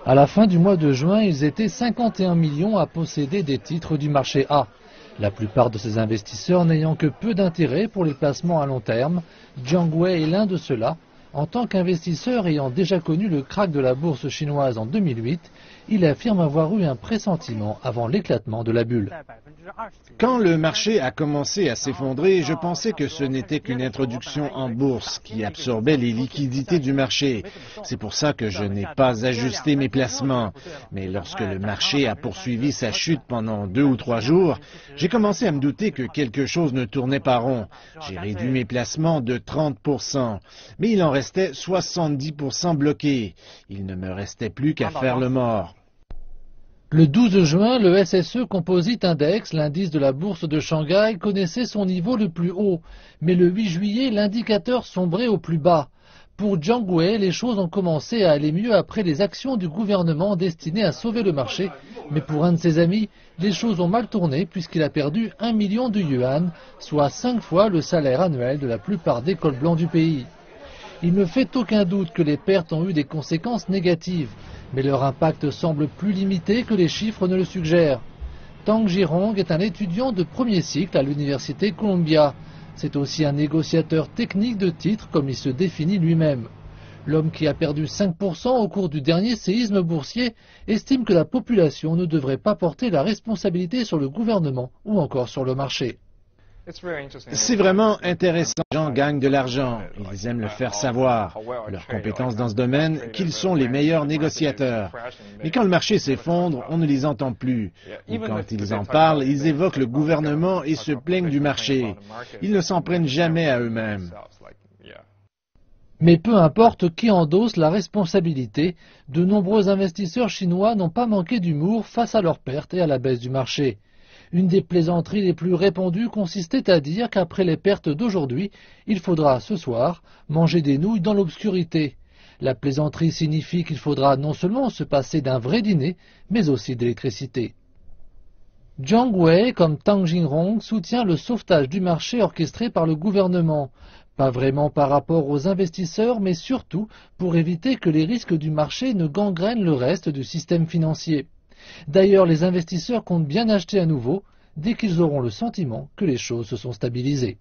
À la fin du mois de juin, ils étaient 51 millions à posséder des titres du marché A. La plupart de ces investisseurs n'ayant que peu d'intérêt pour les placements à long terme, Jiang Wei est l'un de ceux-là. En tant qu'investisseur ayant déjà connu le krach de la bourse chinoise en 2008, il affirme avoir eu un pressentiment avant l'éclatement de la bulle. Quand le marché a commencé à s'effondrer, je pensais que ce n'était qu'une introduction en bourse qui absorbait les liquidités du marché. C'est pour ça que je n'ai pas ajusté mes placements. Mais lorsque le marché a poursuivi sa chute pendant 2 ou 3 jours, j'ai commencé à me douter que quelque chose ne tournait pas rond. J'ai réduit mes placements de 30%, mais il en restait 70% bloqués. Il ne me restait plus qu'à faire le mort. Le 12 juin, le SSE Composite Index, l'indice de la bourse de Shanghai, connaissait son niveau le plus haut. Mais le 8 juillet, l'indicateur sombrait au plus bas. Pour Jiang Wei, les choses ont commencé à aller mieux après les actions du gouvernement destinées à sauver le marché. Mais pour un de ses amis, les choses ont mal tourné puisqu'il a perdu 1 million de yuan, soit 5 fois le salaire annuel de la plupart des cols blancs du pays. Il ne fait aucun doute que les pertes ont eu des conséquences négatives, mais leur impact semble plus limité que les chiffres ne le suggèrent. Tang Jirong est un étudiant de premier cycle à l'université Columbia. C'est aussi un négociateur technique de titres comme il se définit lui-même. L'homme qui a perdu 5% au cours du dernier séisme boursier estime que la population ne devrait pas porter la responsabilité sur le gouvernement ou encore sur le marché. C'est vraiment intéressant. Les gens gagnent de l'argent. Ils aiment le faire savoir. Leurs compétences dans ce domaine, qu'ils sont les meilleurs négociateurs. Mais quand le marché s'effondre, on ne les entend plus. Ou quand ils en parlent, ils évoquent le gouvernement et se plaignent du marché. Ils ne s'en prennent jamais à eux-mêmes. Mais peu importe qui endosse la responsabilité, de nombreux investisseurs chinois n'ont pas manqué d'humour face à leurs pertes et à la baisse du marché. Une des plaisanteries les plus répandues consistait à dire qu'après les pertes d'aujourd'hui, il faudra, ce soir, manger des nouilles dans l'obscurité. La plaisanterie signifie qu'il faudra non seulement se passer d'un vrai dîner, mais aussi d'électricité. Jiang Wei, comme Tang Jirong, soutient le sauvetage du marché orchestré par le gouvernement. Pas vraiment par rapport aux investisseurs, mais surtout pour éviter que les risques du marché ne gangrènent le reste du système financier. D'ailleurs, les investisseurs comptent bien acheter à nouveau dès qu'ils auront le sentiment que les choses se sont stabilisées.